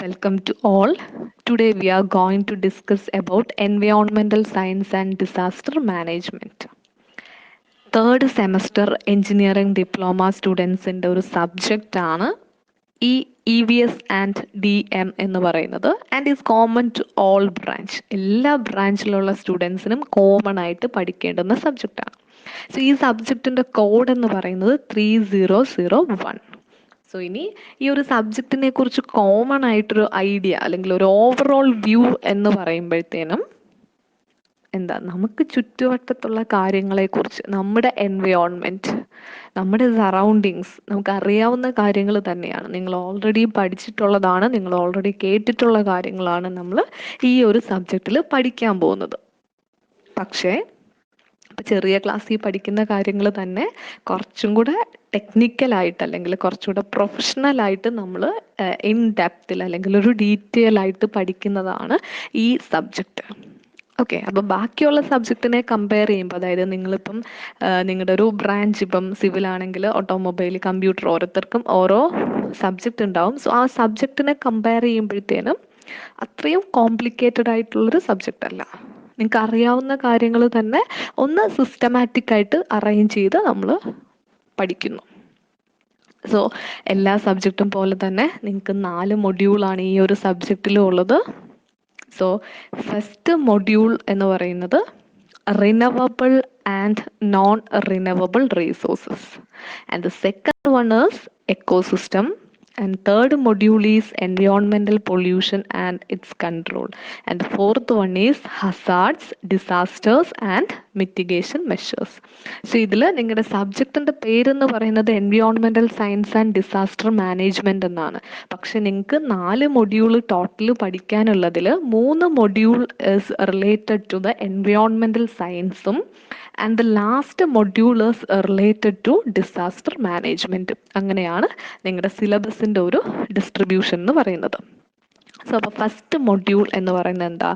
Welcome to all. Today we are going to discuss about environmental science and disaster management. Third semester engineering diploma സ്റ്റുഡൻസിൻ്റെ ഒരു സബ്ജക്റ്റാണ് ഈ E V S and D M എന്ന് പറയുന്നത് and is common to all branch. എല്ലാ ബ്രാഞ്ചിലുള്ള സ്റ്റുഡൻസിനും common ആയിട്ട് പഠിക്കേണ്ടുന്ന സബ്ജക്റ്റാണ്. സോ ഈ സബ്ജക്റ്റിൻ്റെ കോഡ് എന്ന് പറയുന്നത് 3001. സോ ഇനി ഈ ഒരു സബ്ജക്റ്റിനെ കുറിച്ച് കോമൺ ആയിട്ടൊരു ഐഡിയ അല്ലെങ്കിൽ ഒരു ഓവറോൾ വ്യൂ എന്ന് പറയുമ്പോഴത്തേനും നമുക്ക് ചുറ്റുവട്ടത്തുള്ള കാര്യങ്ങളെക്കുറിച്ച്, നമ്മുടെ എൻവയോൺമെൻറ്റ്, നമ്മുടെ സറൗണ്ടിങ്സ് നമുക്ക് അറിയാവുന്ന കാര്യങ്ങൾ തന്നെയാണ്. നിങ്ങൾ ഓൾറെഡി പഠിച്ചിട്ടുള്ളതാണ്, നിങ്ങൾ ഓൾറെഡി കേട്ടിട്ടുള്ള കാര്യങ്ങളാണ് നമ്മൾ ഈ ഒരു സബ്ജക്റ്റിൽ പഠിക്കാൻ പോകുന്നത്. പക്ഷേ ചെറിയ ക്ലാസ്സിൽ പഠിക്കുന്ന കാര്യങ്ങൾ തന്നെ കുറച്ചും കൂടെ ടെക്നിക്കലായിട്ട് അല്ലെങ്കിൽ കുറച്ചുകൂടെ പ്രൊഫഷണലായിട്ട് നമ്മൾ ഇൻ ഡെപ്തിൽ അല്ലെങ്കിൽ ഒരു ഡീറ്റെയിൽ ആയിട്ട് പഠിക്കുന്നതാണ് ഈ സബ്ജക്റ്റ്. ഓക്കെ, അപ്പോൾ ബാക്കിയുള്ള സബ്ജക്റ്റിനെ കമ്പയർ ചെയ്യുമ്പോൾ, അതായത് നിങ്ങളിപ്പം നിങ്ങളുടെ ഒരു ബ്രാഞ്ച്, ഇപ്പം സിവിൽ ആണെങ്കിൽ ഓട്ടോമൊബൈൽ, കമ്പ്യൂട്ടർ, ഓരോരുത്തർക്കും ഓരോ സബ്ജക്റ്റ് ഉണ്ടാവും. സോ ആ സബ്ജക്റ്റിനെ കമ്പയർ ചെയ്യുമ്പോഴത്തേനും അത്രയും കോംപ്ലിക്കേറ്റഡ് ആയിട്ടുള്ളൊരു സബ്ജക്റ്റ് അല്ല. നിങ്ങൾക്ക് അറിയാവുന്ന കാര്യങ്ങൾ തന്നെ ഒന്ന് സിസ്റ്റമാറ്റിക് ആയിട്ട് അറേഞ്ച് ചെയ്ത് നമ്മൾ പഠിക്കുന്നു. സോ എല്ലാ സബ്ജക്റ്റും പോലെ തന്നെ നിങ്ങൾക്ക് 4 മൊഡ്യൂളാണ് ഈ ഒരു സബ്ജക്റ്റിലും ഉള്ളത്. സോ ഫസ്റ്റ് മൊഡ്യൂൾ എന്ന് പറയുന്നത് renewable and non renewable resources, and the second one is ecosystem, and third module is environmental pollution and its control, and the fourth one is hazards, disasters and mitigation measures. So ഇതിൽ നിങ്ങളുടെ സബ്ജക്റ്റിൻ്റെ പേരെന്ന് പറയുന്നത് environmental science and disaster management എന്നാണ്. പക്ഷെ നിങ്ങൾക്ക് 4 module total പഠിക്കാനുള്ളതിൽ 3 module is related to the environmental സയൻസും and the last module is related to disaster management. അങ്ങനെയാണ് നിങ്ങളുടെ സിലബസിൻ്റെ ഒരു ഡിസ്ട്രിബ്യൂഷൻ എന്ന് പറയുന്നത്. സോ അപ്പോൾ ഫസ്റ്റ് മൊഡ്യൂൾ എന്ന് പറയുന്നത് എന്താ?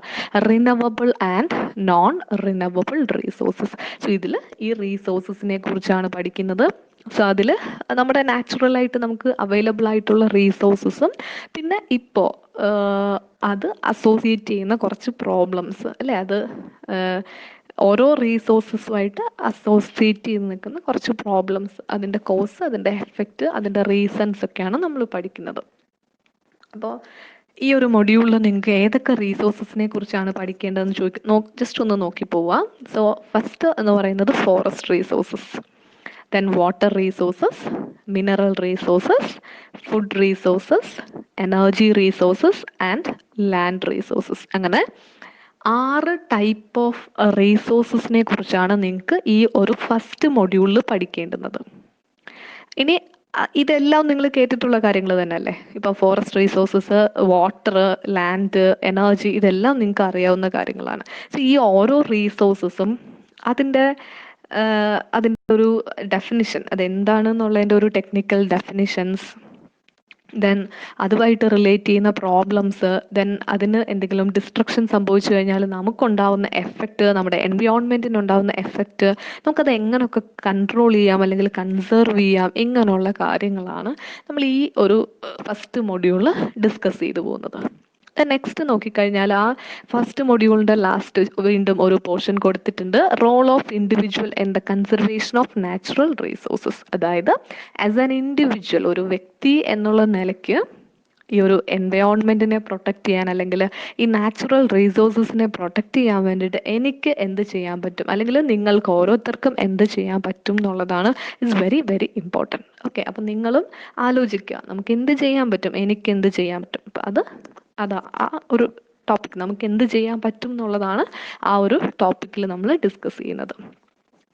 റിനവബിൾ ആൻഡ് നോൺ റിനവബിൾ റീസോഴ്സസ്. സോ ഇതിൽ ഈ റീസോഴ്സസിനെ കുറിച്ചാണ് പഠിക്കുന്നത്. സോ അതിൽ നമ്മുടെ നാച്ചുറലായിട്ട് നമുക്ക് അവൈലബിൾ ആയിട്ടുള്ള റീസോഴ്സസും പിന്നെ ഇപ്പോൾ അത് അസോസിയേറ്റ് ചെയ്യുന്ന കുറച്ച് പ്രോബ്ലംസ് അല്ലേ, അത് ഓരോ റീസോഴ്സസുമായിട്ട് അസോസിയേറ്റ് ചെയ്ത് നിൽക്കുന്ന കുറച്ച് പ്രോബ്ലംസ്, അതിൻ്റെ കോസ്, അതിൻ്റെ എഫക്റ്റ്, അതിൻ്റെ റീസൺസ് ഒക്കെയാണ് നമ്മൾ പഠിക്കുന്നത്. അപ്പോൾ ഈ ഒരു മൊഡ്യൂളിൽ നിങ്ങൾക്ക് ഏതൊക്കെ റീസോഴ്സസിനെ കുറിച്ചാണ് പഠിക്കേണ്ടതെന്ന് ജസ്റ്റ് ഒന്ന് നോക്കി പോവാം. സോ ഫസ്റ്റ് എന്ന് പറയുന്നത് forest resources, then water resources, mineral resources, food resources, energy resources and land resources. അങ്ങനെ 6 ടൈപ്പ് ഓഫ് റീസോഴ്സസിനെ കുറിച്ചാണ് നിങ്ങൾക്ക് ഈ ഒരു ഫസ്റ്റ് മൊഡ്യൂളിൽ പഠിക്കേണ്ടുന്നത്. ഇനി ഇതെല്ലാം നിങ്ങൾ കേട്ടിട്ടുള്ള കാര്യങ്ങൾ തന്നെ അല്ലേ? ഇപ്പോൾ forest resources, water, land, energy, ഇതെല്ലാം നിങ്ങൾക്ക് അറിയാവുന്ന കാര്യങ്ങളാണ്. സോ ഈ ഓരോ റീസോഴ്സസും അതിൻ്റെ ഒരു ഡെഫിനിഷൻ, അതെന്താണെന്നുള്ളതിൻ്റെ ഒരു ടെക്നിക്കൽ ഡെഫിനിഷൻസ്, ദെൻ അതുമായിട്ട് റിലേറ്റ് ചെയ്യുന്ന പ്രോബ്ലംസ്, ദെൻ അതിന് എന്തെങ്കിലും ഡിസ്ട്രക്ഷൻ സംഭവിച്ചു കഴിഞ്ഞാൽ നമുക്കുണ്ടാവുന്ന എഫക്റ്റ്, നമ്മുടെ എൻവയോൺമെൻറ്റിനുണ്ടാവുന്ന എഫക്റ്റ്, നമുക്കത് എങ്ങനെയൊക്കെ കൺട്രോൾ ചെയ്യാം അല്ലെങ്കിൽ കൺസേർവ് ചെയ്യാം, ഇങ്ങനെയുള്ള കാര്യങ്ങളാണ് നമ്മൾ ഈ ഒരു ഫസ്റ്റ് മൊഡ്യൂളിൽ ഡിസ്കസ് ചെയ്തു പോകുന്നത്. നെക്സ്റ്റ് നോക്കിക്കഴിഞ്ഞാൽ ആ ഫസ്റ്റ് മൊഡ്യൂളിൻ്റെ ലാസ്റ്റ് വീണ്ടും ഒരു പോർഷൻ കൊടുത്തിട്ടുണ്ട്, role of individual in the conservation of natural resources. അതായത് ആസ് ആൻ ഇൻഡിവിജ്വൽ, ഒരു വ്യക്തി എന്നുള്ള നിലയ്ക്ക് ഈ ഒരു എൻവയോൺമെൻറ്റിനെ പ്രൊട്ടക്റ്റ് ചെയ്യാൻ അല്ലെങ്കിൽ ഈ നാച്ചുറൽ റീസോഴ്സസിനെ പ്രൊട്ടക്റ്റ് ചെയ്യാൻ വേണ്ടിയിട്ട് എനിക്ക് എന്ത് ചെയ്യാൻ പറ്റും, അല്ലെങ്കിൽ നിങ്ങൾക്ക് ഓരോരുത്തർക്കും എന്ത് ചെയ്യാൻ പറ്റും എന്നുള്ളതാണ് it's very very important. Okay, അപ്പം നിങ്ങളും ആലോചിക്കുക, നമുക്ക് എന്ത് ചെയ്യാൻ പറ്റും, എനിക്ക് എന്ത് ചെയ്യാൻ പറ്റും. അപ്പം അതാ ആ ഒരു ടോപ്പിക്, നമുക്ക് എന്ത് ചെയ്യാൻ പറ്റും എന്നുള്ളതാണ് ആ ഒരു ടോപ്പിക്കിൽ നമ്മൾ ഡിസ്കസ് ചെയ്യുന്നത്.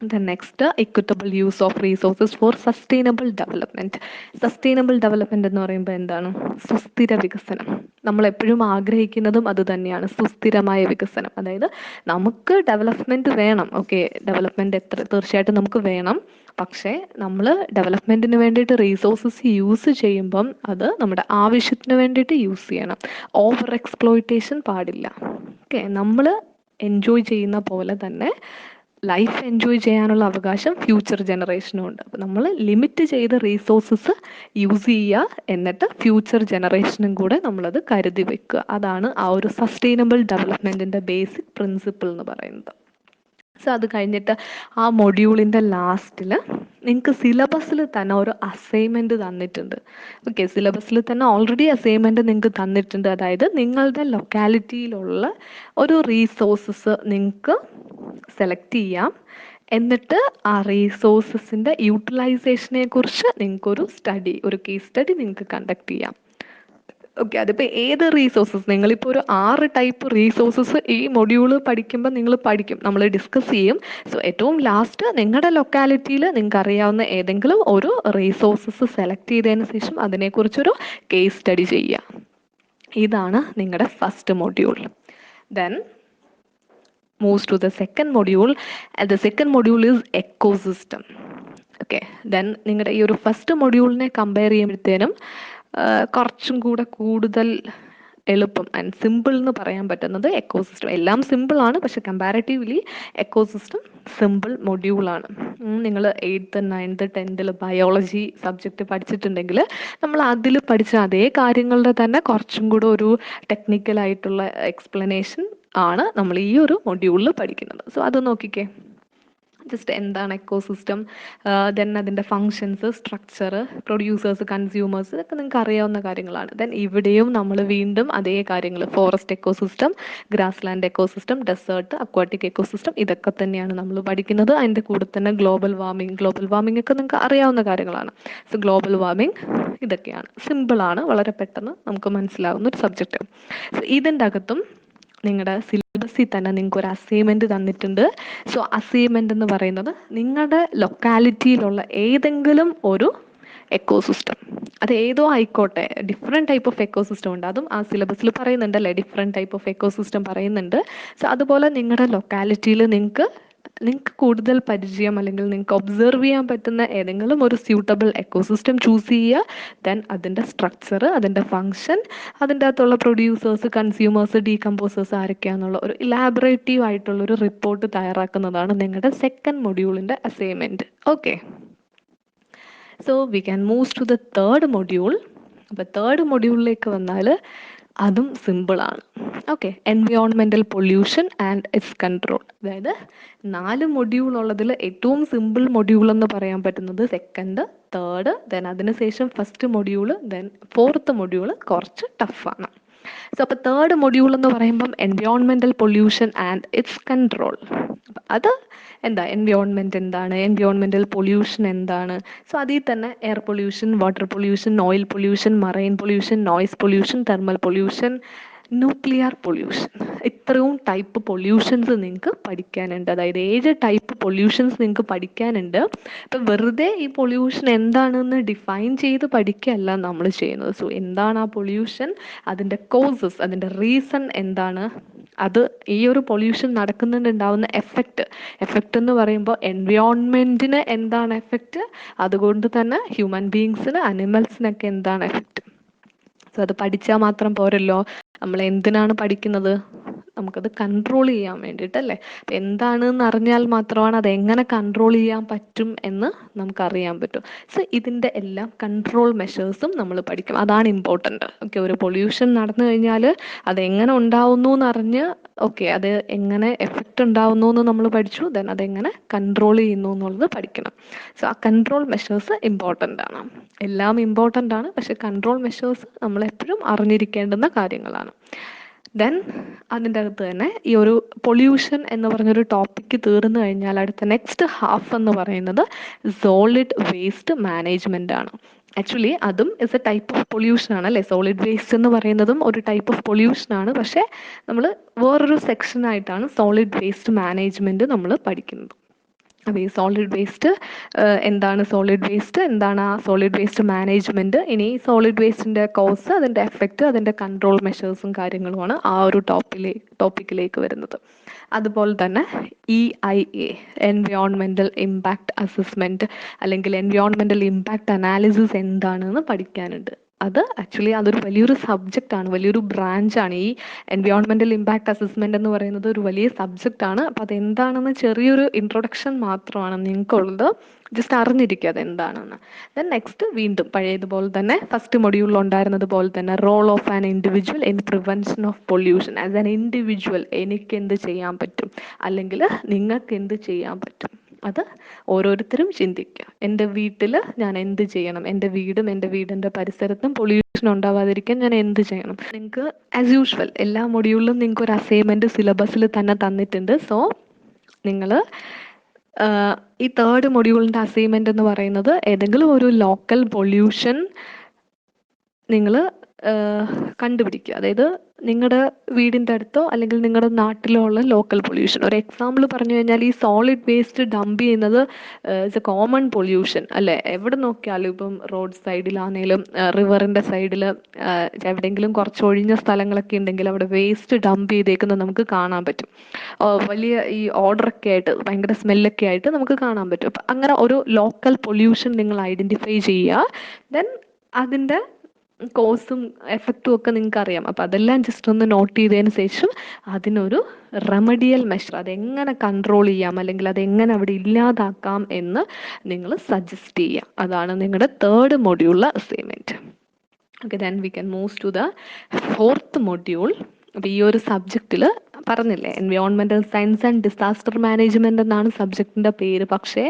Then next, equitable use of resources four sustainable development. Sustainable development എന്ന് പറയുമ്പോൾ എന്താണ്? സുസ്ഥിര വികസനം. നമ്മളെപ്പോഴും ആഗ്രഹിക്കുന്നതും അത് തന്നെയാണ്, സുസ്ഥിരമായ വികസനം. അതായത് നമുക്ക് ഡെവലപ്മെൻറ്റ് വേണം, ഓക്കെ, ഡെവലപ്മെൻറ്റ് തീർച്ചയായിട്ടും നമുക്ക് വേണം. പക്ഷേ നമ്മൾ ഡെവലപ്മെൻറ്റിന് വേണ്ടിയിട്ട് റീസോഴ്സസ് യൂസ് ചെയ്യുമ്പം അത് നമ്മുടെ ആവശ്യത്തിന് വേണ്ടിയിട്ട് യൂസ് ചെയ്യണം. ഓവർ എക്സ്പ്ലോയിറ്റേഷൻ പാടില്ല. ഓക്കെ, നമ്മൾ എൻജോയ് ചെയ്യുന്ന പോലെ തന്നെ ലൈഫ് എൻജോയ് ചെയ്യാനുള്ള അവകാശം ഫ്യൂച്ചർ ജനറേഷനും ഉണ്ട്. അപ്പം നമ്മൾ ലിമിറ്റ് ചെയ്ത റീസോഴ്സസ് യൂസ് ചെയ്യുക, എന്നിട്ട് ഫ്യൂച്ചർ ജനറേഷനും കൂടെ നമ്മളത് കരുതി വെക്കുക. അതാണ് ആ ഒരു സസ്റ്റൈനബിൾ ഡെവലപ്മെൻറ്റിൻ്റെ ബേസിക് പ്രിൻസിപ്പിൾ എന്ന് പറയുന്നത്. സോ അത് കഴിഞ്ഞിട്ട് ആ മൊഡ്യൂളിൻ്റെ ലാസ്റ്റിൽ നിങ്ങൾക്ക് സിലബസിൽ തന്നെ ഒരു അസൈൻമെൻറ്റ് തന്നിട്ടുണ്ട്. ഓക്കെ, സിലബസിൽ തന്നെ ഓൾറെഡി അസൈൻമെൻറ്റ് നിങ്ങൾക്ക് തന്നിട്ടുണ്ട്. അതായത് നിങ്ങളുടെ ലൊക്കാലിറ്റിയിലുള്ള ഒരു റീസോഴ്സസ് നിങ്ങൾക്ക് സെലക്ട് ചെയ്യാം, എന്നിട്ട് ആ റീസോഴ്സസിൻ്റെ യൂട്ടിലൈസേഷനെ കുറിച്ച് നിങ്ങൾക്കൊരു സ്റ്റഡി, ഒരു കേസ് സ്റ്റഡി നിങ്ങൾക്ക് കണ്ടക്ട് ചെയ്യാം. ഓക്കെ, അതിപ്പോൾ ഏത് റീസോഴ്സസ്, നിങ്ങളിപ്പോൾ ഒരു 6 ടൈപ്പ് റീസോഴ്സസ് ഈ മൊഡ്യൂള് പഠിക്കുമ്പോൾ നിങ്ങൾ പഠിക്കും, നമ്മൾ ഡിസ്കസ് ചെയ്യും. സോ ഏറ്റവും ലാസ്റ്റ് നിങ്ങളുടെ ലൊക്കാലിറ്റിയിൽ നിങ്ങൾക്ക് അറിയാവുന്ന ഏതെങ്കിലും ഒരു റീസോഴ്സസ് സെലക്ട് ചെയ്തതിന് ശേഷം അതിനെക്കുറിച്ചൊരു കേസ് സ്റ്റഡി ചെയ്യുക. ഇതാണ് നിങ്ങളുടെ first module. Then moves to the second module, and the second module is ecosystem. Okay, then നിങ്ങളുടെ ഈ ഒരു ഫസ്റ്റ് മൊഡ്യൂളിനെ കമ്പയർ ചെയ്യുമ്പോഴത്തേനും കുറച്ചും കൂടെ കൂടുതൽ എളുപ്പം ആൻഡ് സിമ്പിൾ എന്ന് പറയാൻ പറ്റുന്നത് എക്കോസിസ്റ്റം. എല്ലാം സിമ്പിളാണ്, പക്ഷെ കമ്പാരിറ്റീവ്ലി എക്കോസിസ്റ്റം സിമ്പിൾ മൊഡ്യൂളാണ്. നിങ്ങൾ 8th 9th 10th biology subject പഠിച്ചിട്ടുണ്ടെങ്കിൽ നമ്മൾ അതിൽ പഠിച്ച അതേ കാര്യങ്ങളുടെ തന്നെ കുറച്ചും കൂടെ ഒരു ടെക്നിക്കലായിട്ടുള്ള എക്സ്പ്ലനേഷൻ ആണ് നമ്മൾ ഈ ഒരു മൊഡ്യൂളിൽ പഠിക്കുന്നത്. സോ അത് നോക്കിക്കേ, ജസ്റ്റ് എന്താണ് എക്കോസിസ്റ്റം, ദെൻ അതിൻ്റെ ഫങ്ഷൻസ്, സ്ട്രക്ചർ, പ്രൊഡ്യൂസേഴ്സ്, കൺസ്യൂമേഴ്സ്, ഇതൊക്കെ നിങ്ങൾക്ക് അറിയാവുന്ന കാര്യങ്ങളാണ്. ദെൻ ഇവിടെയും നമ്മൾ വീണ്ടും അതേ കാര്യങ്ങൾ, forest ecosystem, grass land ecosystem, desert, aquatic ecosystem, ഇതൊക്കെ തന്നെയാണ് നമ്മൾ പഠിക്കുന്നത്. അതിൻ്റെ കൂടെ തന്നെ ഗ്ലോബൽ വാർമിംഗ് ഒക്കെ നിങ്ങൾക്ക് അറിയാവുന്ന കാര്യങ്ങളാണ്. സോ ഗ്ലോബൽ വാർമിംഗ് ഇതൊക്കെയാണ്, സിമ്പിളാണ്, വളരെ പെട്ടെന്ന് നമുക്ക് മനസ്സിലാവുന്ന ഒരു സബ്ജക്റ്റ്. സോ ഇതിൻ്റെ അകത്തും നിങ്ങളുടെ സിലബസിൽ തന്നെ നിങ്ങൾക്ക് ഒരു അസൈൻമെൻറ്റ് തന്നിട്ടുണ്ട്. സോ അസൈൻമെൻ്റ് എന്ന് പറയുന്നത് നിങ്ങളുടെ ലൊക്കാലിറ്റിയിലുള്ള ഏതെങ്കിലും ഒരു എക്കോസിസ്റ്റം, അത് ഏതോ ആയിക്കോട്ടെ, ഡിഫറെൻറ്റ് ടൈപ്പ് ഓഫ് എക്കോസിസ്റ്റം ഉണ്ട്, അതും ആ സിലബസിൽ പറയുന്നുണ്ടല്ലേ, ഡിഫറെൻറ്റ് ടൈപ്പ് ഓഫ് എക്കോസിസ്റ്റം പറയുന്നുണ്ട്. സോ അതുപോലെ നിങ്ങളുടെ ലൊക്കാലിറ്റിയിൽ നിങ്ങൾക്ക് കൂടുതൽ പരിചയം അല്ലെങ്കിൽ നിങ്ങൾക്ക് ഒബ്സർവ് ചെയ്യാൻ പറ്റുന്ന ഏതെങ്കിലും ഒരു സ്യൂട്ടബിൾ എക്കോസിസ്റ്റം ചൂസ് ചെയ്യുക. ദെൻ അതിൻ്റെ സ്ട്രക്ചർ, അതിൻ്റെ ഫങ്ഷൻ, അതിൻ്റെ അകത്തുള്ള പ്രൊഡ്യൂസേഴ്സ്, കൺസ്യൂമേഴ്സ്, ഡീകമ്പോസേഴ്സ് ആരൊക്കെയാണെന്നുള്ള ഒരു ഇലാബറേറ്റീവ് ആയിട്ടുള്ളൊരു റിപ്പോർട്ട് തയ്യാറാക്കുന്നതാണ് നിങ്ങളുടെ സെക്കൻഡ് മൊഡ്യൂളിൻ്റെ assignment. Okay, so we can move to the third module. അപ്പോൾ തേർഡ് മൊഡ്യൂളിലേക്ക് വന്നാൽ അതും സിമ്പിളാണ്. ഓക്കെ, environmental pollution and its control. അതായത് 4 മൊഡ്യൂൾ ഉള്ളതിൽ ഏറ്റവും സിമ്പിൾ മൊഡ്യൂൾ എന്ന് പറയാൻ പറ്റുന്നത് സെക്കൻഡ്, തേർഡ്, ദെൻ അതിനുശേഷം first module, then fourth module കുറച്ച് ടഫാണ്. സോ അപ്പോൾ തേർഡ് മൊഡ്യൂൾ എന്ന് പറയുമ്പം environmental pollution and its control. അത് എന്താ, എൻവയോൺമെൻറ്റ് എന്താണ്, എൻവയോൺമെൻറ്റൽ പൊല്യൂഷൻ എന്താണ്. സോ അതിൽ തന്നെ air pollution, water pollution, oil pollution, marine pollution, noise pollution, thermal pollution, nuclear pollution, ഇത്രയും ടൈപ്പ് പൊല്യൂഷൻസ് നിങ്ങൾക്ക് പഠിക്കാനുണ്ട്. അതായത് 7 ടൈപ്പ് പൊല്യൂഷൻസ് നിങ്ങൾക്ക് പഠിക്കാനുണ്ട്. അപ്പം വെറുതെ ഈ പൊല്യൂഷൻ എന്താണെന്ന് ഡിഫൈൻ ചെയ്ത് പഠിക്കുകയല്ല നമ്മൾ ചെയ്യുന്നത്. സോ എന്താണ് ആ പൊല്യൂഷൻ, അതിൻ്റെ കോസസ്, അതിൻ്റെ റീസൺ എന്താണ്, അത് ഈ ഒരു പൊല്യൂഷൻ നടക്കുന്നുണ്ടാവുന്ന എഫക്റ്റ് എന്ന് പറയുമ്പോൾ എൻവയോൺമെൻറ്റിന് എന്താണ് എഫക്റ്റ്, അതുകൊണ്ട് തന്നെ ഹ്യൂമൻ ബീങ്സിന്, അനിമൽസിനൊക്കെ എന്താണ് എഫക്റ്റ്. സോ അത് പഠിച്ചാൽ മാത്രം പോരല്ലോ, നമ്മൾ എന്തിനാണ് പഠിക്കുന്നത്, നമുക്കത് കൺട്രോൾ ചെയ്യാൻ വേണ്ടിയിട്ടല്ലേ. അപ്പം എന്താണെന്ന് അറിഞ്ഞാൽ മാത്രമാണ് അത് എങ്ങനെ കൺട്രോൾ ചെയ്യാൻ പറ്റും എന്ന് നമുക്കറിയാൻ പറ്റും. സോ ഇതിൻ്റെ എല്ലാം കൺട്രോൾ മെഷേഴ്സും നമ്മൾ പഠിക്കും, അതാണ് ഇമ്പോർട്ടൻ്റ്. ഓക്കെ, ഒരു പൊല്യൂഷൻ നടന്നു കഴിഞ്ഞാൽ അതെങ്ങനെ ഉണ്ടാവുന്നു എന്നറിഞ്ഞ്, ഓക്കെ അത് എങ്ങനെ എഫക്റ്റ് ഉണ്ടാവുന്നു എന്ന് നമ്മൾ പഠിച്ചു, ദെൻ അതെങ്ങനെ കൺട്രോൾ ചെയ്യുന്നു എന്നുള്ളത് പഠിക്കണം. സോ ആ കൺട്രോൾ മെഷേഴ്സ് ഇമ്പോർട്ടൻ്റ് ആണ്, എല്ലാം ഇമ്പോർട്ടൻ്റ് ആണ്, പക്ഷെ കൺട്രോൾ മെഷേഴ്സ് നമ്മൾ എപ്പോഴും അറിഞ്ഞിരിക്കേണ്ടുന്ന കാര്യങ്ങളാണ്. ദെൻ അതിൻ്റെ അകത്ത് തന്നെ ഈ ഒരു പൊല്യൂഷൻ എന്ന് പറഞ്ഞൊരു ടോപ്പിക്ക് തീർന്നു കഴിഞ്ഞാൽ അടുത്ത നെക്സ്റ്റ് ഹാഫ് എന്ന് പറയുന്നത് സോളിഡ് വേസ്റ്റ് മാനേജ്മെൻ്റ് ആണ്. ആക്ച്വലി അതും is A type of pollution ആണ് അല്ലേ, സോളിഡ് വേസ്റ്റ് എന്ന് പറയുന്നതും ഒരു ടൈപ്പ് ഓഫ് പൊല്യൂഷൻ ആണ്. പക്ഷേ നമ്മൾ വേറൊരു സെക്ഷനായിട്ടാണ് സോളിഡ് വേസ്റ്റ് മാനേജ്മെൻറ്റ് നമ്മൾ പഠിക്കുന്നത്. അപ്പോൾ ഈ സോളിഡ് വേസ്റ്റ് എന്താണ്, എന്താണ് ആ സോളിഡ് വേസ്റ്റ് മാനേജ്മെൻറ്റ്, ഇനി സോളിഡ് വേസ്റ്റിൻ്റെ കോസ്, അതിൻ്റെ എഫക്റ്റ്, അതിൻ്റെ കൺട്രോൾ മെഷേഴ്സും കാര്യങ്ങളുമാണ് ആ ഒരു ടോപ്പിക്കിലേക്ക് വരുന്നത്. അതുപോലെ തന്നെ EIA, എൻവയോൺമെൻറ്റൽ ഇമ്പാക്റ്റ് അസസ്മെൻറ്റ് അല്ലെങ്കിൽ എൻവയോൺമെൻറ്റൽ ഇമ്പാക്റ്റ് അനാലിസിസ് എന്താണെന്ന് പഠിക്കാനുണ്ട്. അത് ആക്ച്വലി അതൊരു വലിയൊരു സബ്ജക്റ്റാണ്, വലിയൊരു ബ്രാഞ്ചാണ്. ഈ എൻവയോൺമെന്റൽ ഇമ്പാക്ട് അസസ്മെന്റ് എന്ന് പറയുന്നത് ഒരു വലിയ സബ്ജക്റ്റാണ്. അപ്പം അതെന്താണെന്ന് ചെറിയൊരു ഇൻട്രൊഡക്ഷൻ മാത്രമാണ് നിങ്ങൾക്കുള്ളത്. ജസ്റ്റ് അറിഞ്ഞിരിക്കുക അതെന്താണെന്ന്. ദെൻ നെക്സ്റ്റ് വീണ്ടും പഴയതുപോലെ തന്നെ ഫസ്റ്റ് മൊഡ്യൂളിൽ ഉണ്ടായിരുന്നത് പോലെ തന്നെ role of an individual in prevention of pollution. As an individual എനിക്ക് എന്ത് ചെയ്യാൻ പറ്റും, അല്ലെങ്കിൽ നിങ്ങൾക്ക് എന്ത് ചെയ്യാൻ പറ്റും, അത് ഓരോരുത്തരും ചിന്തിക്കുക. എൻ്റെ വീട്ടിൽ ഞാൻ എന്ത് ചെയ്യണം, എൻ്റെ വീടും എൻ്റെ വീടിൻ്റെ പരിസരത്തും പൊല്യൂഷൻ ഉണ്ടാവാതിരിക്കാൻ ഞാൻ എന്ത് ചെയ്യണം. നിങ്ങൾക്ക് ആസ് യൂഷ്വൽ എല്ലാ മൊഡ്യൂളിലും നിങ്ങൾക്ക് ഒരു അസൈൻമെൻറ്റ് സിലബസിൽ തന്നെ തന്നിട്ടുണ്ട്. സോ നിങ്ങൾ ഈ തേർഡ് മൊഡ്യൂളിൻ്റെ അസൈൻമെൻറ്റ് എന്ന് പറയുന്നത് ഏതെങ്കിലും ഒരു ലോക്കൽ പൊല്യൂഷൻ നിങ്ങൾ കണ്ടുപിടിക്കുക. അതായത് നിങ്ങളുടെ വീടിൻ്റെ അടുത്തോ അല്ലെങ്കിൽ നിങ്ങളുടെ നാട്ടിലോ ഉള്ള ലോക്കൽ പൊല്യൂഷൻ. ഒരു എക്സാമ്പിൾ പറഞ്ഞു കഴിഞ്ഞാൽ ഈ സോളിഡ് വേസ്റ്റ് ഡംപ് ചെയ്യുന്നത് ഇറ്റ്സ് എ കോമൺ പൊല്യൂഷൻ അല്ലേ. എവിടെ നോക്കിയാലും ഇപ്പം റോഡ് സൈഡിലാണെങ്കിലും റിവറിൻ്റെ സൈഡിൽ എവിടെയെങ്കിലും കുറച്ച് ഒഴിഞ്ഞ സ്ഥലങ്ങളൊക്കെ ഉണ്ടെങ്കിൽ അവിടെ വേസ്റ്റ് ഡംപ് ചെയ്തേക്കുന്നത് നമുക്ക് കാണാൻ പറ്റും. വലിയ ഈ ഓർഡറൊക്കെ ആയിട്ട് ഭയങ്കര സ്മെല്ലൊക്കെ ആയിട്ട് നമുക്ക് കാണാൻ പറ്റും. അപ്പം അങ്ങനെ ഒരു ലോക്കൽ പൊല്യൂഷൻ നിങ്ങൾ ഐഡൻറ്റിഫൈ ചെയ്യുക. ദെൻ അതിൻ്റെ കോസും എഫക്റ്റും ഒക്കെ നിങ്ങൾക്ക് അറിയാം. അപ്പം അതെല്ലാം ജസ്റ്റ് ഒന്ന് നോട്ട് ചെയ്തതിന് ശേഷം അതിനൊരു റെമഡിയൽ മെഷർ, അതെങ്ങനെ കൺട്രോൾ ചെയ്യാം അല്ലെങ്കിൽ അതെങ്ങനെ അവിടെ ഇല്ലാതാക്കാം എന്ന് നിങ്ങൾ സജസ്റ്റ് ചെയ്യാം. അതാണ് നിങ്ങളുടെ തേർഡ് മൊഡ്യൂളിലെ assignment. Okay, then we can move to the fourth module. അപ്പോൾ ഈ ഒരു സബ്ജക്റ്റിൽ പറഞ്ഞില്ലേ environmental science and disaster management എന്നാണ് സബ്ജക്റ്റിൻ്റെ പേര്. പക്ഷേ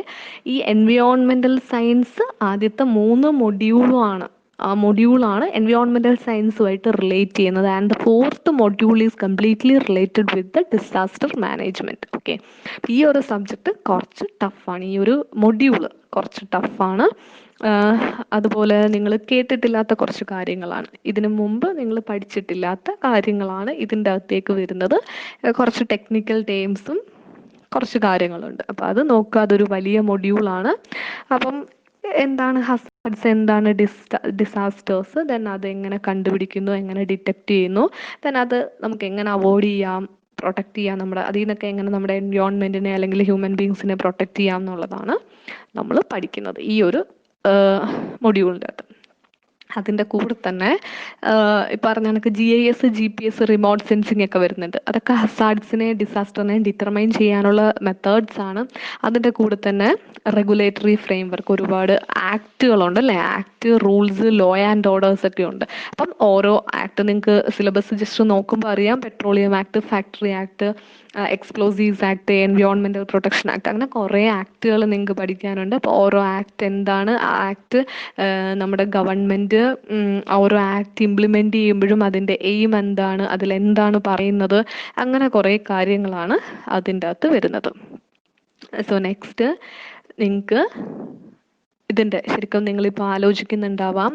ഈ എൻവയോൺമെൻറ്റൽ സയൻസ് ആദ്യത്തെ 3 മൊഡ്യൂളുമാണ്. ആ മൊഡ്യൂളാണ് എൻവയോൺമെൻറ്റൽ സയൻസുമായിട്ട് റിലേറ്റ് ചെയ്യുന്നത്. And the fourth module is completely related with the disaster management. Okay, ഈ ഒരു സബ്ജക്റ്റ് കുറച്ച് ടഫാണ്, ഈ ഒരു മൊഡ്യൂള് കുറച്ച് ടഫാണ്. അതുപോലെ നിങ്ങൾ കേട്ടിട്ടില്ലാത്ത കുറച്ച് കാര്യങ്ങളാണ്, ഇതിനു മുമ്പ് നിങ്ങൾ പഠിച്ചിട്ടില്ലാത്ത കാര്യങ്ങളാണ് ഇതിൻ്റെ അകത്തേക്ക് വരുന്നത്. കുറച്ച് ടെക്നിക്കൽ ടേംസും കുറച്ച് കാര്യങ്ങളുണ്ട്. അപ്പം അത് നോക്കുക, അതൊരു വലിയ മൊഡ്യൂളാണ്. അപ്പം എന്താണ് ഹസാർഡ്സ്, എന്താണ് ഡിസാസ്റ്റേഴ്സ്, ദെൻ അത് എങ്ങനെ കണ്ടുപിടിക്കുന്നു, എങ്ങനെ ഡിറ്റക്റ്റ് ചെയ്യുന്നു, ദെൻ അത് നമുക്ക് എങ്ങനെ അവോയ്ഡ് ചെയ്യാം, പ്രൊട്ടക്റ്റ് ചെയ്യാം, നമ്മുടെ അതിൽ നിന്നൊക്കെ എങ്ങനെ നമ്മുടെ എൻവയോൺമെൻറ്റിനെ അല്ലെങ്കിൽ ഹ്യൂമൻ ബീങ്സിനെ പ്രൊട്ടക്റ്റ് ചെയ്യാം എന്നുള്ളതാണ് നമ്മൾ പഠിക്കുന്നത് ഈ ഒരു മൊഡ്യൂളിൻ്റെ അകത്ത്. അതിൻ്റെ കൂടെ തന്നെ ഈ പറഞ്ഞ കണക്ക് GIS GPS റിമോട്ട് സെൻസിങ് ഒക്കെ വരുന്നുണ്ട്. അതൊക്കെ ഹസാർഡ്സിനെ ഡിസാസ്റ്ററിനെ ഡിറ്റർമൈൻ ചെയ്യാനുള്ള മെത്തേഡ്സ് ആണ്. അതിൻ്റെ കൂടെ തന്നെ റെഗുലേറ്ററി ഫ്രെയിംവർക്ക്, ഒരുപാട് ആക്റ്റുകളുണ്ട് അല്ലേ, act, rules, law and orders ഒക്കെ ഉണ്ട്. അപ്പം ഓരോ ആക്ട് നിങ്ങൾക്ക് സിലബസ് ജസ്റ്റ് നോക്കുമ്പോൾ അറിയാം. Petroleum act, factory act, explosives act, environmental protection act, അങ്ങനെ കുറേ ആക്ടുകൾ നിങ്ങൾക്ക് പഠിക്കാനുണ്ട്. അപ്പോൾ ഓരോ ആക്ട് എന്താണ്, ആ ആക്ട് നമ്മുടെ ഗവൺമെൻറ് ഓരോ ആക്ട് ഇംപ്ലിമെൻ്റ് ചെയ്യുമ്പോഴും അതിൻ്റെ എയിം എന്താണ്, അതിലെന്താണ് പറയുന്നത്, അങ്ങനെ കുറേ കാര്യങ്ങളാണ് അതിൻ്റെ അകത്ത് വരുന്നത്. സോ നെക്സ്റ്റ് നിങ്ങൾക്ക് ഇതിൻ്റെ ശരിക്കും നിങ്ങളിപ്പോൾ ആലോചിക്കുന്നുണ്ടാവാം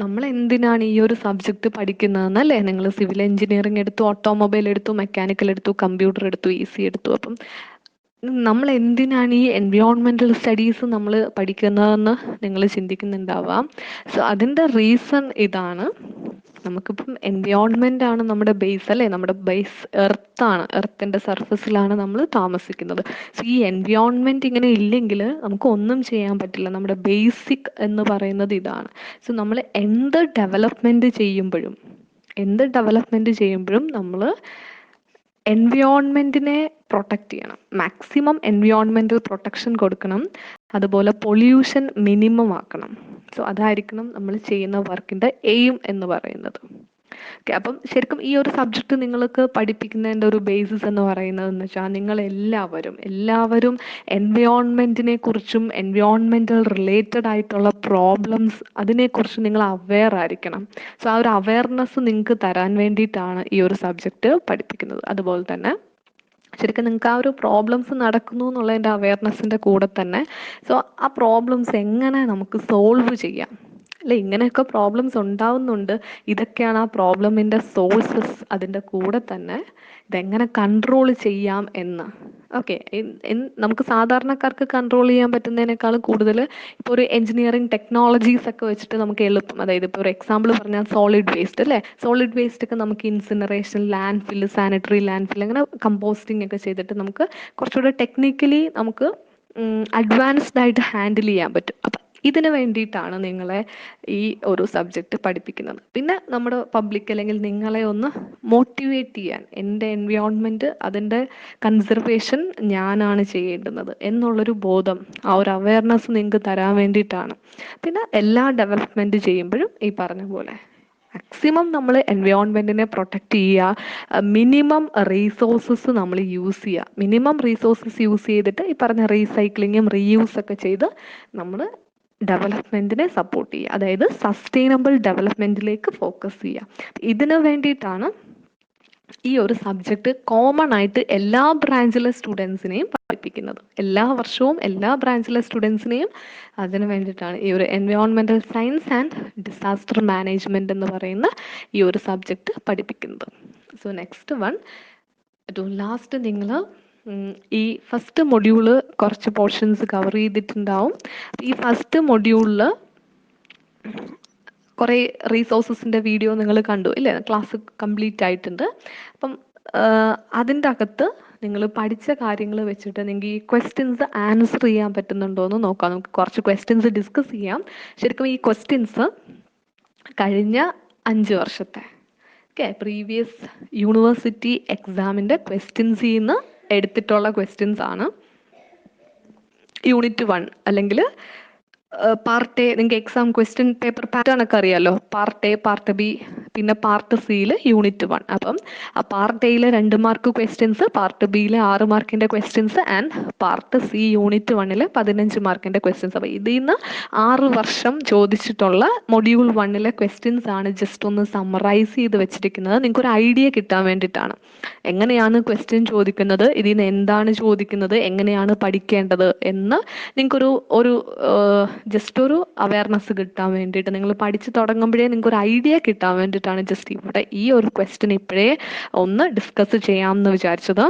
നമ്മൾ എന്തിനാണ് ഈ ഒരു സബ്ജക്റ്റ് പഠിക്കുന്നതെന്നല്ലേ. നിങ്ങൾ സിവിൽ എഞ്ചിനീയറിംഗ് എടുത്തു, ഓട്ടോമൊബൈൽ എടുത്തു, മെക്കാനിക്കൽ എടുത്തു, കമ്പ്യൂട്ടർ എടുത്തു, EC എടുത്തു. അപ്പം നമ്മൾ എന്തിനാണ് ഈ എൻവയോൺമെൻറ്റൽ സ്റ്റഡീസ് നമ്മൾ പഠിക്കുന്നതെന്ന് നിങ്ങൾ ചിന്തിക്കുന്നുണ്ടാവാം. സോ അതിൻ്റെ റീസൺ ഇതാണ്. നമുക്കിപ്പം എൻവയോൺമെൻ്റ് ആണ് നമ്മുടെ ബേസ് അല്ലേ, നമ്മുടെ ബേസ് എർത്താണ്, എർത്തിൻ്റെ സർഫസിലാണ് നമ്മൾ താമസിക്കുന്നത്. സോ ഈ എൻവയോൺമെൻറ്റ് ഇങ്ങനെ ഇല്ലെങ്കിൽ നമുക്ക് ഒന്നും ചെയ്യാൻ പറ്റില്ല. നമ്മുടെ ബേസിക് എന്ന് പറയുന്നത് ഇതാണ്. സോ നമ്മൾ എന്ത് ഡെവലപ്മെൻറ്റ് ചെയ്യുമ്പോഴും നമ്മൾ എൻവയോൺമെൻറ്റിനെ പ്രൊട്ടക്റ്റ് ചെയ്യണം, മാക്സിമം എൻവയോൺമെൻറ്റൽ പ്രൊട്ടക്ഷൻ കൊടുക്കണം, അതുപോലെ പൊല്യൂഷൻ മിനിമം ആക്കണം. സോ അതായിരിക്കണം നമ്മൾ ചെയ്യുന്ന വർക്കിൻ്റെ എയിം എന്ന് പറയുന്നത്. ഓക്കെ, അപ്പം ശരിക്കും ഈ ഒരു സബ്ജക്റ്റ് നിങ്ങൾക്ക് പഠിപ്പിക്കുന്നതിൻ്റെ ഒരു ബേസിസ് എന്ന് പറയുന്നത് എന്ന് വെച്ചാൽ നിങ്ങൾ എല്ലാവരും എൻവയോൺമെൻറ്റിനെ കുറിച്ചും എൻവയോൺമെൻറ്റൽ റിലേറ്റഡ് ആയിട്ടുള്ള പ്രോബ്ലംസ് അതിനെക്കുറിച്ച് നിങ്ങൾ അവെയർ ആയിരിക്കണം. സോ ആ ഒരു അവെയർനെസ് നിങ്ങൾക്ക് തരാൻ വേണ്ടിയിട്ടാണ് ഈ ഒരു സബ്ജക്റ്റ് പഠിപ്പിക്കുന്നത്. അതുപോലെ തന്നെ ശരിക്കും നിങ്ങൾക്ക് ആ ഒരു പ്രോബ്ലംസ് നടക്കുന്നു എന്നുള്ളതിൻ്റെ അവെയർനെസ്സിൻ്റെ കൂടെ തന്നെ സോ ആ പ്രോബ്ലംസ് എങ്ങനെ നമുക്ക് സോൾവ് ചെയ്യാം അല്ലെ, ഇങ്ങനെയൊക്കെ പ്രോബ്ലംസ് ഉണ്ടാവുന്നുണ്ട്, ഇതൊക്കെയാണ് ആ പ്രോബ്ലമിൻ്റെ സോഴ്സസ്. അതിൻ്റെ കൂടെ തന്നെ ഇതെങ്ങനെ കൺട്രോൾ ചെയ്യാം എന്ന്. ഓക്കെ, നമുക്ക് സാധാരണക്കാർക്ക് കൺട്രോൾ ചെയ്യാൻ പറ്റുന്നതിനേക്കാളും കൂടുതൽ ഇപ്പോൾ ഒരു എഞ്ചിനീയറിംഗ് ടെക്നോളജീസ് ഒക്കെ വെച്ചിട്ട് നമുക്ക് എളുപ്പം, അതായത് ഇപ്പോൾ ഒരു എക്സാമ്പിൾ പറഞ്ഞാൽ സോളിഡ് വേസ്റ്റ് അല്ലേ, സോളിഡ് വേസ്റ്റ് ഒക്കെ നമുക്ക് incineration, land fill, sanitary land fill, അങ്ങനെ കമ്പോസ്റ്റിംഗ് ഒക്കെ ചെയ്തിട്ട് നമുക്ക് കുറച്ചുകൂടെ ടെക്നിക്കലി നമുക്ക് അഡ്വാൻസ്ഡ് ആയിട്ട് ഹാൻഡിൽ ചെയ്യാൻ പറ്റും. അപ്പം ഇതിന് വേണ്ടിയിട്ടാണ് നിങ്ങളെ ഈ ഒരു സബ്ജക്റ്റ് പഠിപ്പിക്കുന്നത്. പിന്നെ നമ്മുടെ പബ്ലിക് അല്ലെങ്കിൽ നിങ്ങളെ ഒന്ന് മോട്ടിവേറ്റ് ചെയ്യാൻ, എൻ്റെ എൻവയോൺമെൻറ്റ് അതിൻ്റെ കൺസർവേഷൻ ഞാനാണ് ചെയ്യേണ്ടുന്നത് എന്നുള്ളൊരു ബോധം, ആ ഒരു അവയർനെസ് നിങ്ങൾക്ക് തരാൻ വേണ്ടിയിട്ടാണ്. പിന്നെ എല്ലാ ഡെവലപ്മെൻറ്റ് ചെയ്യുമ്പോഴും ഈ പറഞ്ഞ പോലെ മാക്സിമം നമ്മൾ എൻവയോൺമെൻറ്റിനെ പ്രൊട്ടക്റ്റ് ചെയ്യുക, മിനിമം റീസോഴ്സസ് നമ്മൾ യൂസ് ചെയ്യുക. മിനിമം റീസോഴ്സസ് യൂസ് ചെയ്തിട്ട് ഈ പറഞ്ഞ റീസൈക്ലിങ്ങും റീയൂസൊക്കെ ചെയ്ത് നമ്മൾ ഡെവലപ്മെൻറ്റിനെ സപ്പോർട്ട് ചെയ്യുക, അതായത് സസ്റ്റൈനബിൾ ഡെവലപ്മെൻറ്റിലേക്ക് ഫോക്കസ് ചെയ്യുക. ഇതിനു വേണ്ടിയിട്ടാണ് ഈ ഒരു സബ്ജക്റ്റ് കോമൺ ആയിട്ട് എല്ലാ ബ്രാഞ്ചിലെ സ്റ്റുഡൻസിനെയും പഠിപ്പിക്കുന്നത്. എല്ലാ വർഷവും എല്ലാ ബ്രാഞ്ചിലെ സ്റ്റുഡൻസിനെയും അതിന് വേണ്ടിയിട്ടാണ് ഈ ഒരു environmental science and disaster management എന്ന് പറയുന്ന ഈ ഒരു സബ്ജക്റ്റ് പഠിപ്പിക്കുന്നത്. സോ നെക്സ്റ്റ് വൺ, ഏറ്റവും ലാസ്റ്റ് നിങ്ങൾ ഈ ഫസ്റ്റ് മൊഡ്യൂള് കുറച്ച് പോർഷൻസ് കവർ ചെയ്തിട്ടുണ്ടാവും. ഈ ഫസ്റ്റ് മൊഡ്യൂളിൽ കുറേ റീസോഴ്സസിൻ്റെ വീഡിയോ നിങ്ങൾ കണ്ടു ഇല്ലേ, ക്ലാസ് കംപ്ലീറ്റ് ആയിട്ടുണ്ട്. അപ്പം അതിൻ്റെ അകത്ത് നിങ്ങൾ പഠിച്ച കാര്യങ്ങൾ വെച്ചിട്ട് നിങ്ങൾക്ക് ഈ ക്വസ്റ്റ്യൻസ് ആൻസർ ചെയ്യാൻ പറ്റുന്നുണ്ടോ എന്ന് നോക്കാം. നമുക്ക് കുറച്ച് ക്വസ്റ്റ്യൻസ് ഡിസ്കസ് ചെയ്യാം. ശരിക്കും ഈ ക്വസ്റ്റ്യൻസ് കഴിഞ്ഞ 5 വർഷത്തെ പ്രീവിയസ് യൂണിവേഴ്സിറ്റി എക്സാമിൻ്റെ ക്വസ്റ്റ്യൻസിൽ നിന്ന് എടുത്തിട്ടുള്ള ക്വസ്റ്റ്യൻസ് ആണ്. യൂണിറ്റ് 1 അല്ലെങ്കിൽ പാർട്ട് എ, നിങ്ങൾക്ക് എക്സാം ക്വസ്റ്റ്യൻ പേപ്പർ പാറ്റേൺ ഒക്കെ അറിയാമല്ലോ. പാർട്ട് എ, പാർട്ട് ബി, പിന്നെ പാർട്ട് സിയിൽ യൂണിറ്റ് 1. അപ്പം ആ പാർട്ട് എയിൽ 2 മാർക്ക് ക്വസ്റ്റ്യൻസ്, പാർട്ട് ബിയിൽ 6 മാർക്കിൻ്റെ questions and part C unit 1 15 മാർക്കിൻ്റെ ക്വസ്റ്റ്യൻസ്. അപ്പോൾ ഇതിൽ നിന്ന് 6 വർഷം ചോദിച്ചിട്ടുള്ള മൊഡ്യൂൾ 1 ക്വസ്റ്റ്യൻസ് ആണ് ജസ്റ്റ് ഒന്ന് സമ്മറൈസ് ചെയ്ത് വെച്ചിരിക്കുന്നത്. നിങ്ങൾക്കൊരു ഐഡിയ കിട്ടാൻ വേണ്ടിയിട്ടാണ് എങ്ങനെയാണ് ക്വസ്റ്റ്യൻ ചോദിക്കുന്നത്, ഇതിൽ നിന്ന് എന്താണ് ചോദിക്കുന്നത്, എങ്ങനെയാണ് പഠിക്കേണ്ടത് എന്ന് നിങ്ങൾക്കൊരു ജസ്റ്റ് ഒരു അവയർനെസ് കിട്ടാൻ വേണ്ടിയിട്ട്, നിങ്ങൾ പഠിച്ച് തുടങ്ങുമ്പോഴേ നിങ്ങൾക്ക് ഒരു ഐഡിയ കിട്ടാൻ വേണ്ടിയിട്ടാണ് ജസ്റ്റ് ഇവിടെ ഈ ഒരു ക്വസ്റ്റ്യൻ ഇപ്പോഴേ ഒന്ന് ഡിസ്കസ് ചെയ്യാമെന്ന് വിചാരിച്ചത്.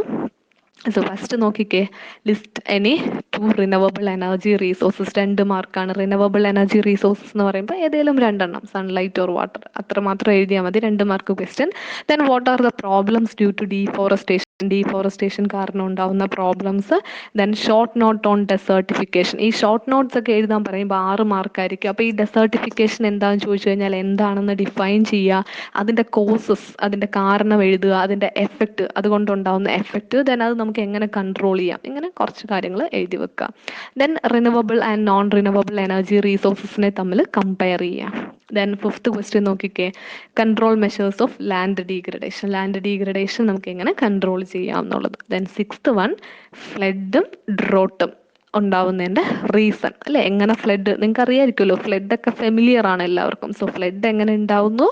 സോ ഫസ്റ്റ് നോക്കിക്കേ, ലിസ്റ്റ് എനി 2 റിനവബിൾ എനർജി റീസോഴ്സസ്. 2 മാർക്കാണ്. റിനവബിൾ എനർജി റീസോഴ്സസ് എന്ന് പറയുമ്പോൾ ഏതെങ്കിലും 2 എണ്ണം, സൺലൈറ്റ് ഓർ വാട്ടർ, അത്രമാത്രം എഴുതിയാൽ മതി. 2 mark question. Then what are the problems due to deforestation കാരണം ഉണ്ടാവുന്ന problems. Then short note on desertification. ഈ ഷോർട്ട് നോട്ട്സ് ഒക്കെ എഴുതാൻ പറയുമ്പോൾ 6 മാർക്കായിരിക്കും. അപ്പോൾ ഈ ഡെസേർട്ടിഫിക്കേഷൻ എന്താണെന്ന് ചോദിച്ചു കഴിഞ്ഞാൽ എന്താണെന്ന് ഡിഫൈൻ ചെയ്യുക, അതിൻ്റെ കോസസ്, അതിൻ്റെ കാരണം എഴുതുക, അതിൻ്റെ എഫക്റ്റ്, അതുകൊണ്ടുണ്ടാവുന്ന എഫക്റ്റ്, ദെൻ അത് നമുക്ക് എങ്ങനെ കൺട്രോൾ ചെയ്യാം, ഇങ്ങനെ കുറച്ച് കാര്യങ്ങൾ എഴുതി വെക്കുക. ദെൻ റിനവബിൾ ആൻഡ് നോൺ റിനവബിൾ എനർജി റീസോഴ്സസിനെ തമ്മിൽ കമ്പയർ ചെയ്യാം. ദെൻ 5th ക്വസ്റ്റ്യൻ നോക്കിക്കേ, control measures of land degradation. Land degradation നമുക്ക് എങ്ങനെ കൺട്രോൾ ചെയ്യാം എന്നുള്ളത്. ദെൻ 6th വൺ, ഫ്ലഡും ഡ്രോട്ടും ഉണ്ടാവുന്നതിൻ്റെ റീസൺ അല്ലേ. എങ്ങനെ ഫ്ലഡ്, നിങ്ങൾക്ക് അറിയാമായിരിക്കുമല്ലോ, ഫ്ലഡൊക്കെ ഫെമിലിയർ ആണ് എല്ലാവർക്കും. സോ ഫ്ലഡ് എങ്ങനെ ഉണ്ടാവുന്നു,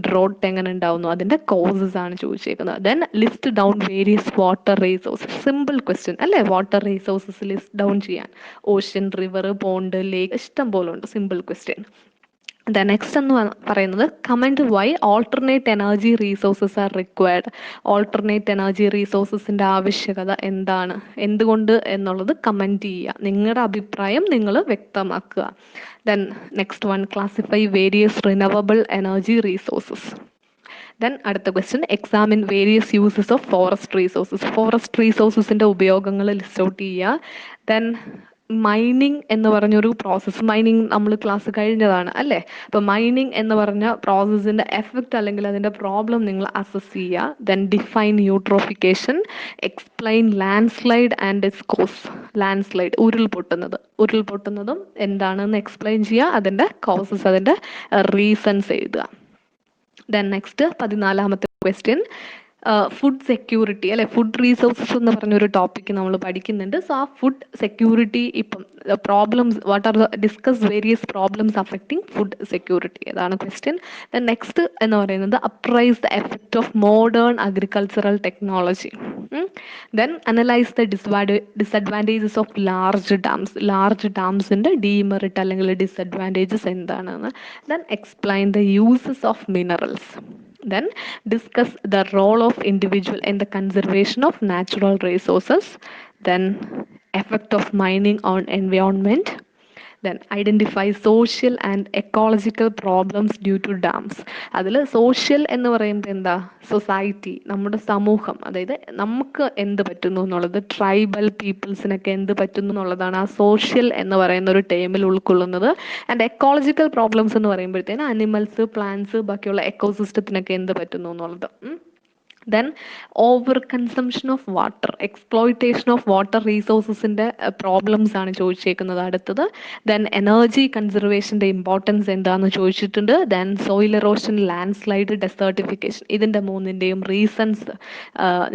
ഡ്രോട്ട് എങ്ങനെ ഉണ്ടാവുന്നു, അതിൻ്റെ കോസസ് ആണ് ചോദിച്ചേക്കുന്നത്. Then list down various water resources. Simple question അല്ലേ, വാട്ടർ റീസോഴ്സസ് ലിസ്റ്റ് ഡൗൺ ചെയ്യാൻ. ഓഷ്യൻ, റിവർ, പോണ്ട്, ലേക്ക്, ഇഷ്ടം പോലെ ഉണ്ട്. Simple question. ദ നെക്സ്റ്റ് എന്ന് പറയുന്നത് comment why alternate energy resources are required. Alternate energy റീസോഴ്സസിൻ്റെ ആവശ്യകത എന്താണ്, എന്തുകൊണ്ട് എന്നുള്ളത് കമൻറ്റ് ചെയ്യുക. നിങ്ങളുടെ അഭിപ്രായം നിങ്ങൾ വ്യക്തമാക്കുക. Then next one, classify various renewable energy resources. Then അടുത്ത question, examine various uses of forest resources. Forest റീസോഴ്സസിൻ്റെ ഉപയോഗങ്ങൾ ലിസ്റ്റ് ഔട്ട് ചെയ്യുക. ദെൻ മൈനിങ് എന്ന് പറഞ്ഞൊരു പ്രോസസ്സ്, മൈനിങ് നമ്മൾ ക്ലാസ് കഴിഞ്ഞതാണ് അല്ലേ. അപ്പോൾ മൈനിങ് എന്ന് പറഞ്ഞ പ്രോസസ്സിൻ്റെ എഫക്റ്റ് അല്ലെങ്കിൽ അതിൻ്റെ പ്രോബ്ലം നിങ്ങൾ അസസ് ചെയ്യുക. Then define eutrophication, explain landslide and its cause. Landslide, ഉരുൾപൊട്ടുന്നതും എന്താണെന്ന് എക്സ്പ്ലെയിൻ ചെയ്യുക, അതിൻ്റെ കോസസ്, അതിൻ്റെ റീസൺസ് എഴുതുക. Then next 14th question, food security അല്ലെ. ഫുഡ് റീസോഴ്സസ് എന്ന് പറഞ്ഞൊരു ടോപ്പിക്ക് നമ്മൾ പഠിക്കുന്നുണ്ട്. സോ ആ ഫുഡ് സെക്യൂരിറ്റി, ഇപ്പം problems, what are the discuss various problems affecting food security, അതാണ് ക്വസ്റ്റ്യൻ. ദെൻ നെക്സ്റ്റ് എന്ന് പറയുന്നത് appraise the effect of modern agricultural technology. Then analyse the disadvantages of large dams. Large ഡാംസിൻ്റെ demerit അല്ലെങ്കിൽ disadvantages എന്താണെന്ന്. Then explain the uses of minerals. Then discuss the role of individual in the conservation of natural resources. Then effect of mining on environment. Then identify social and ecological problems due two dams. അതിൽ social എന്ന് പറയുമ്പോൾ എന്താ, society, നമ്മുടെ സമൂഹം, അതായത് നമുക്ക് എന്ത് പറ്റുന്നു എന്നുള്ളത്, ട്രൈബൽ പീപ്പിൾസിനൊക്കെ എന്ത് പറ്റുന്നു എന്നുള്ളതാണ് ആ സോഷ്യൽ എന്ന് പറയുന്ന ഒരു ടേമിൽ ഉൾക്കൊള്ളുന്നത്. ആൻഡ് എക്കോളജിക്കൽ പ്രോബ്ലംസ് എന്ന് പറയുമ്പോഴത്തേന് അനിമൽസ്, പ്ലാന്റ്സ്, ബാക്കിയുള്ള എക്കോസിസ്റ്റത്തിനൊക്കെ എന്ത് പറ്റുന്നു എന്നുള്ളത്. Then over consumption of water, exploitation of water റീസോഴ്സസിൻ്റെ പ്രോബ്ലംസ് ആണ് ചോദിച്ചേക്കുന്നത് അടുത്തത്. ദെൻ എനർജി കൺസർവേഷൻ്റെ ഇമ്പോർട്ടൻസ് എന്താണെന്ന് ചോദിച്ചിട്ടുണ്ട്. Then soil erosion, landslide, desertification, ഇതിൻ്റെ മൂന്നിൻ്റെയും റീസൺസ്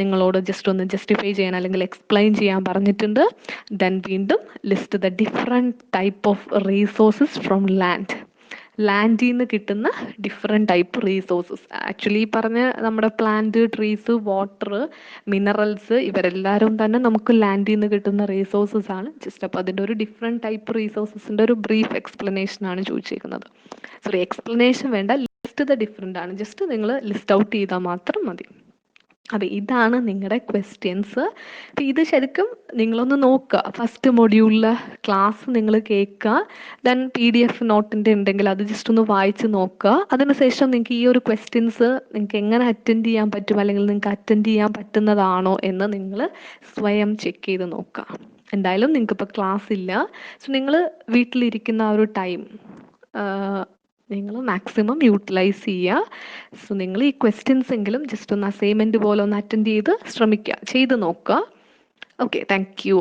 നിങ്ങളോട് ജസ്റ്റ് ഒന്ന് ജസ്റ്റിഫൈ ചെയ്യാൻ അല്ലെങ്കിൽ എക്സ്പ്ലെയിൻ ചെയ്യാൻ പറഞ്ഞിട്ടുണ്ട്. ദെൻ വീണ്ടും list the different type of resources from land, ലാൻഡിൽ നിന്ന് കിട്ടുന്ന ഡിഫറെൻറ്റ് ടൈപ്പ് റീസോഴ്സസ്. ആക്ച്വലി പറഞ്ഞ നമ്മുടെ പ്ലാന്റ്, ട്രീസ്, വാട്ടർ, മിനറൽസ്, ഇവരെല്ലാവരും തന്നെ നമുക്ക് ലാൻഡിൽ നിന്ന് കിട്ടുന്ന റീസോഴ്സസ് ആണ്. ജസ്റ്റ് അപ്പോൾ അതിൻ്റെ ഒരു ഡിഫറെൻറ്റ് ടൈപ്പ് റീസോഴ്സസിൻ്റെ ഒരു ബ്രീഫ് എക്സ്പ്ലനേഷൻ ആണ് ചോദിച്ചിരിക്കുന്നത്. സോറി, എക്സ്പ്ലനേഷൻ വേണ്ട, ലിസ്റ്റ് ദ ഡിഫറെൻ്റ് ആണ്, ജസ്റ്റ് നിങ്ങൾ ലിസ്റ്റ് ഔട്ട് ചെയ്താൽ മാത്രം മതി. അപ്പോൾ ഇതാണ് നിങ്ങളുടെ ക്വസ്റ്റ്യൻസ്. അപ്പോൾ ഇത് ശരിക്കും നിങ്ങളൊന്ന് നോക്കുക, ഫസ്റ്റ് മൊഡ്യൂളിലെ ക്ലാസ് നിങ്ങൾ കേൾക്കുക, ദെൻ PDF നോട്ടിൻ്റെ ഉണ്ടെങ്കിൽ അത് ജസ്റ്റ് ഒന്ന് വായിച്ച് നോക്കുക. അതിനുശേഷം നിങ്ങൾക്ക് ഈ ഒരു ക്വസ്റ്റ്യൻസ് നിങ്ങൾക്ക് എങ്ങനെ അറ്റൻഡ് ചെയ്യാൻ പറ്റും, അല്ലെങ്കിൽ നിങ്ങൾക്ക് അറ്റൻഡ് ചെയ്യാൻ പറ്റുന്നതാണോ എന്ന് നിങ്ങൾ സ്വയം ചെക്ക് ചെയ്ത് നോക്കുക. എന്തായാലും നിങ്ങൾക്കിപ്പോൾ ക്ലാസ് ഇല്ല, സോ നിങ്ങൾ വീട്ടിലിരിക്കുന്ന ആ ഒരു ടൈം നിങ്ങൾ മാക്സിമം യൂട്ടിലൈസ് ചെയ്യുക. സോ നിങ്ങൾ ഈ ക്വസ്റ്റ്യൻസ് എങ്കിലും ജസ്റ്റ് ഒന്ന് അസൈൻമെൻറ്റ് പോലെ ഒന്ന് അറ്റൻഡ് ചെയ്ത് ശ്രമിക്കുക, ചെയ്ത് നോക്കുക. Okay, thank you.